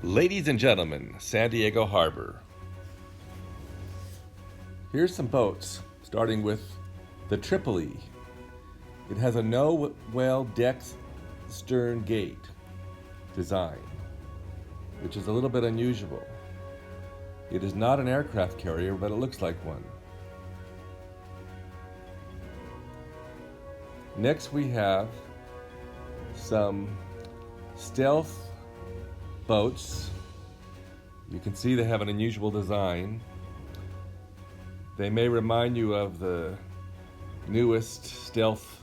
Ladies and gentlemen, San Diego Harbor. Here's some boats, starting with the Tripoli. It has a no-whale deck stern gate design, which is a little bit unusual. It is not an aircraft carrier, but it looks like one. Next we have some stealth boats. You can see they have an unusual design. They may remind you of the newest stealth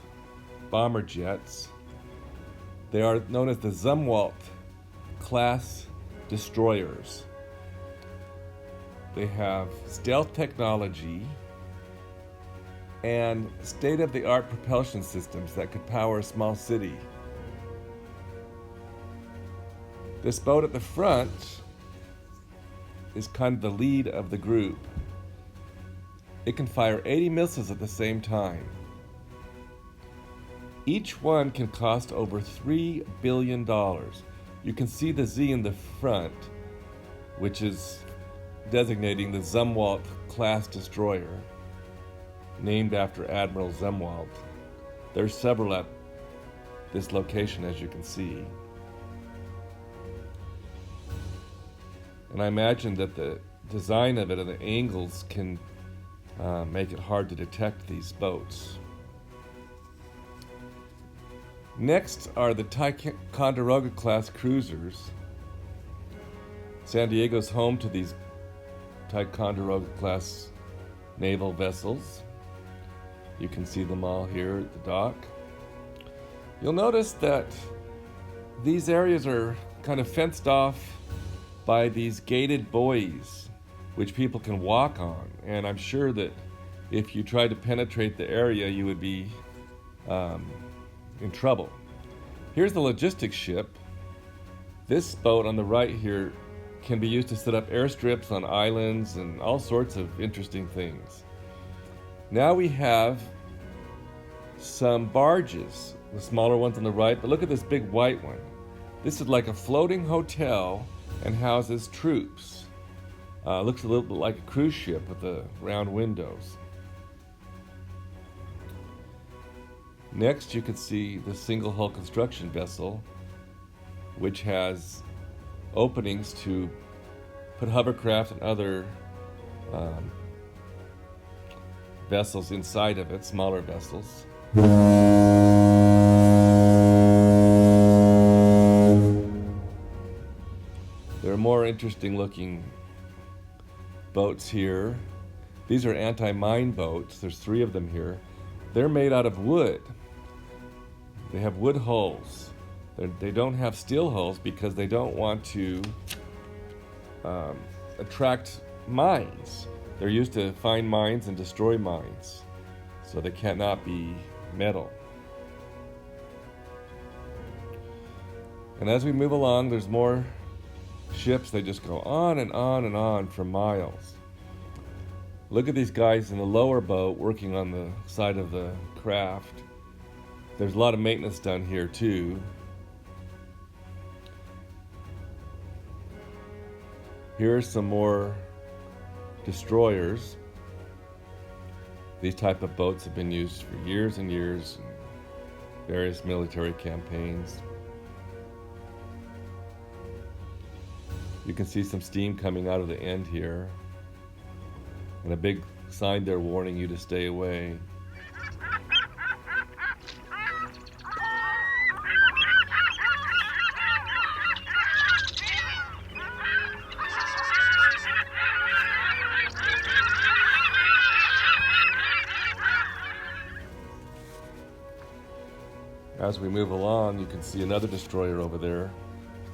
bomber jets. They are known as the Zumwalt class destroyers. They have stealth technology and state-of-the-art propulsion systems that could power a small city. This boat at the front is kind of the lead of the group. It can fire 80 missiles at the same time. Each one can cost over $3 billion. You can see the Z in the front, which is designating the Zumwalt class destroyer, named after Admiral Zumwalt. There's several at this location, as you can see. And I imagine that the design of it and the angles can make it hard to detect these boats. Next are the Ticonderoga class cruisers. San Diego's home to these Ticonderoga class naval vessels. You can see them all here at the dock. You'll notice that these areas are kind of fenced off by these gated buoys, which people can walk on. And I'm sure that if you tried to penetrate the area, you would be in trouble. Here's the logistics ship. This boat on the right here can be used to set up airstrips on islands and all sorts of interesting things. Now we have some barges, the smaller ones on the right, but look at this big white one. This is like a floating hotel and houses troops. Looks a little bit like a cruise ship with the round windows. Next, you can see the single hull construction vessel, which has openings to put hovercraft and other vessels inside of it, smaller vessels. There are more interesting looking boats here. These are anti-mine boats. There's 3 of them here. They're made out of wood. They have wood hulls. They don't have steel hulls because they don't want to attract mines. They're used to find mines and destroy mines, so they cannot be metal. And as we move along, there's more ships. They just go on and on and on for miles. Look at these guys in the lower boat working on the side of the craft. There's a lot of maintenance done here too. Here are some more destroyers. These type of boats have been used for years and years in various military campaigns. You can see some steam coming out of the end here, and a big sign there warning you to stay away. As we move along, you can see another destroyer over there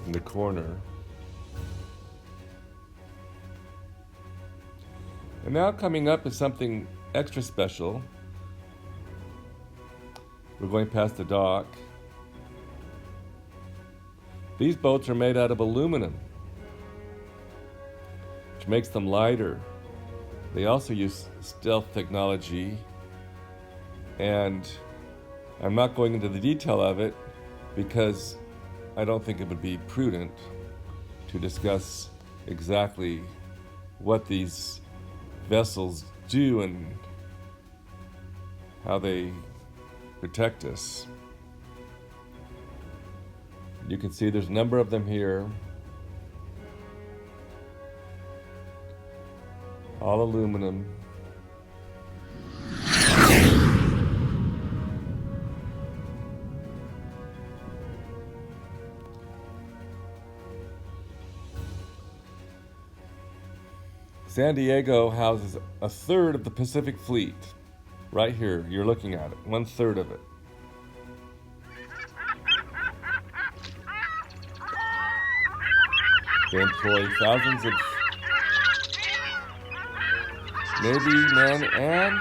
in the corner. And now coming up is something extra special. We're going past the dock. These boats are made out of aluminum, which makes them lighter. They also use stealth technology, and I'm not going into the detail of it because I don't think it would be prudent to discuss exactly what these vessels do and how they protect us. You can see there's a number of them here, all aluminum. San Diego houses a third of the Pacific Fleet. Right here, you're looking at it, 1/3 of it. They employ thousands of Navy men and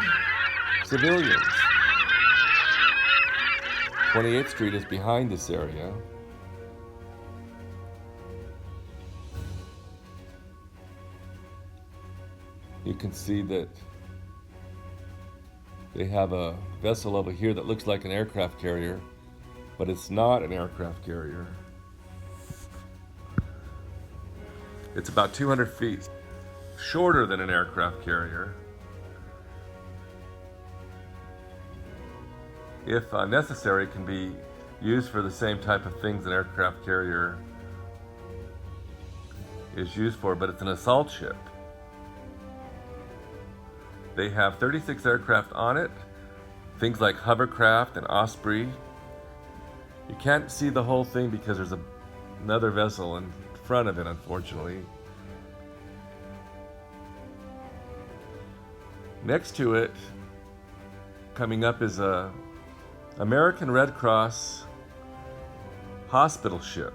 civilians. 28th Street is behind this area. You can see that they have a vessel over here that looks like an aircraft carrier, but it's not an aircraft carrier. It's about 200 feet shorter than an aircraft carrier. If necessary, it can be used for the same type of things an aircraft carrier is used for, but it's an assault ship. They have 36 aircraft on it, things like hovercraft and Osprey. You can't see the whole thing because there's another vessel in front of it, unfortunately. Next to it, coming up, is a American Red Cross hospital ship.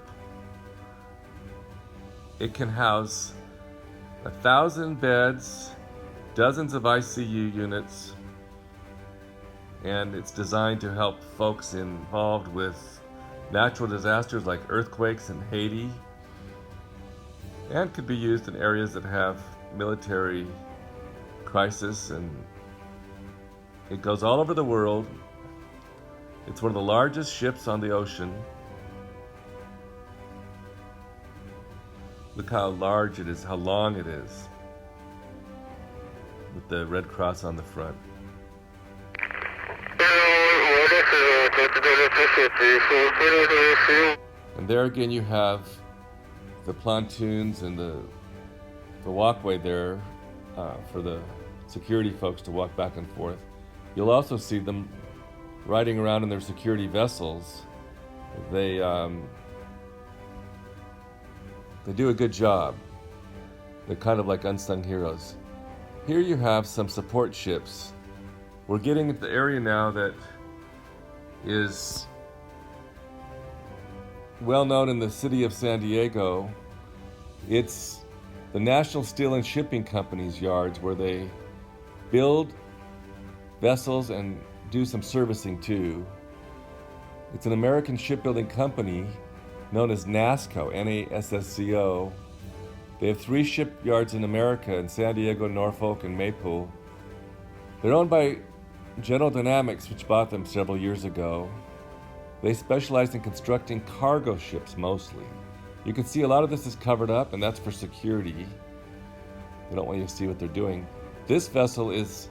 It can house 1,000 beds, dozens of ICU units, and it's designed to help folks involved with natural disasters like earthquakes in Haiti, and could be used in areas that have military crisis, and it goes all over the world. It's one of the largest ships on the ocean. Look how large it is, how long it is, with the Red Cross on the front. And there again you have the pontoons and the walkway there for the security folks to walk back and forth. You'll also see them riding around in their security vessels. They do a good job. They're kind of like unsung heroes. Here you have some support ships. We're getting into the area now that is well known in the city of San Diego. It's the National Steel and Shipping Company's yards, where they build vessels and do some servicing too. It's an American shipbuilding company known as NASSCO, N-A-S-S-C-O. They have 3 shipyards in America, in San Diego, Norfolk, and Maypool. They're owned by General Dynamics, which bought them several years ago. They specialize in constructing cargo ships mostly. You can see a lot of this is covered up, and that's for security. They don't want you to see what they're doing. This vessel is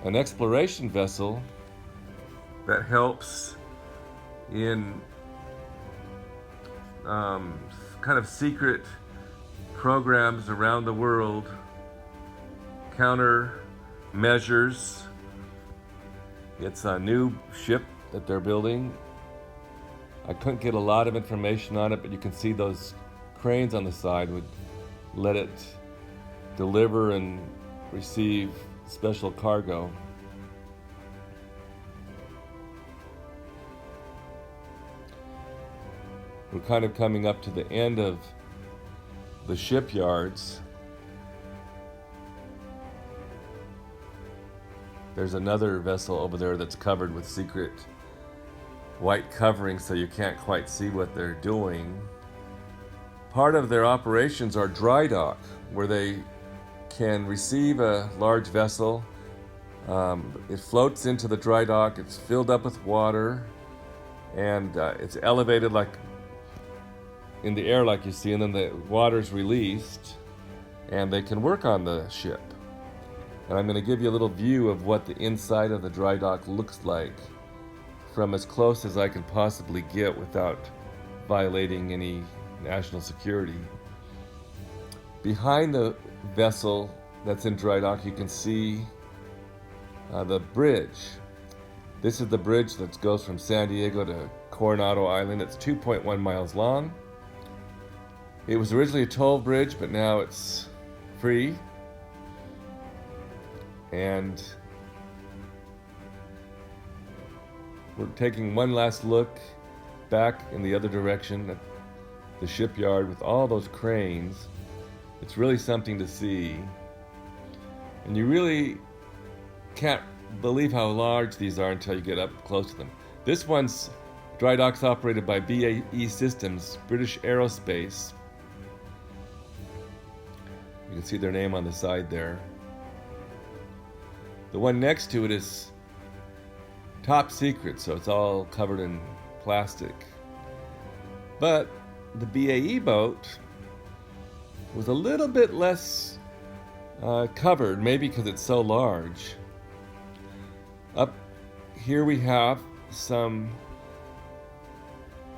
an exploration vessel that helps in kind of secret programs around the world, counter measures. It's a new ship that they're building. I couldn't get a lot of information on it, but you can see those cranes on the side would let it deliver and receive special cargo. We're kind of coming up to the end of the shipyards. There's another vessel over there that's covered with secret white covering, so you can't quite see what they're doing. Part of their operations are dry dock, where they can receive a large vessel. It floats into the dry dock, it's filled up with water, and it's elevated like in the air like you see, and then the water's released and they can work on the ship. And I'm going to give you a little view of what the inside of the dry dock looks like from as close as I can possibly get without violating any national security. Behind the vessel that's in dry dock, you can see the bridge. This is the bridge that goes from San Diego to Coronado Island. It's 2.1 miles long. It was originally a toll bridge, but now it's free. And we're taking one last look back in the other direction at the shipyard with all those cranes. It's really something to see. And you really can't believe how large these are until you get up close to them. This one's dry dock's operated by BAE Systems, British Aerospace. You can see their name on the side there. The one next to it is top secret, so it's all covered in plastic. But the BAE boat was a little bit less covered, maybe because it's so large. Up here we have some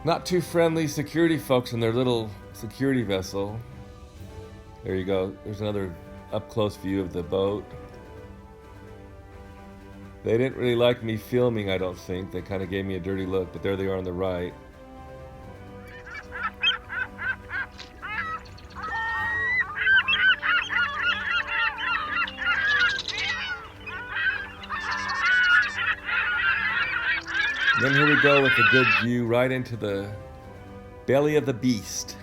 not too friendly security folks in their little security vessel. There you go. There's another up close view of the boat. They didn't really like me filming, I don't think. They kind of gave me a dirty look, but there they are on the right. Then here we go with a good view right into the belly of the beast.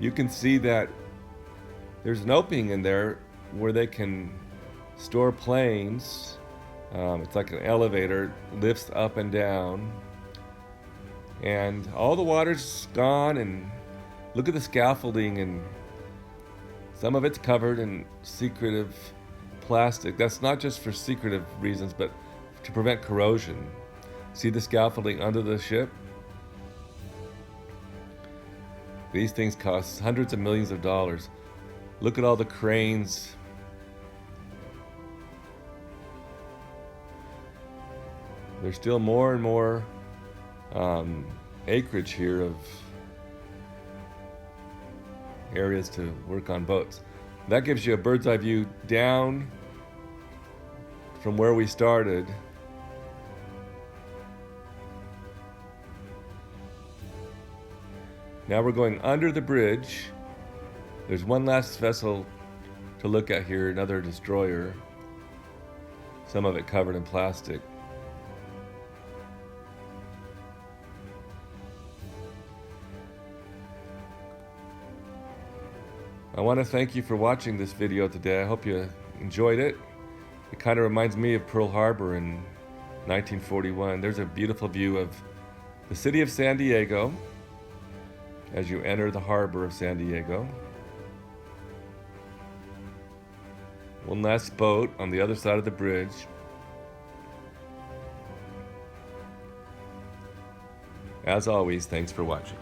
You can see that there's an opening in there where they can store planes. It's like an elevator, lifts up and down. And all the water's gone, and look at the scaffolding, and some of it's covered in secretive plastic. That's not just for secretive reasons, but to prevent corrosion. See the scaffolding under the ship? These things cost hundreds of millions of dollars. Look at all the cranes. There's still more and more acreage here of areas to work on boats. That gives you a bird's eye view down from where we started. Now we're going under the bridge. There's one last vessel to look at here, another destroyer. Some of it covered in plastic. I want to thank you for watching this video today. I hope you enjoyed it. It kind of reminds me of Pearl Harbor in 1941. There's a beautiful view of the city of San Diego as you enter the harbor of San Diego. One last boat on the other side of the bridge. As always, thanks for watching.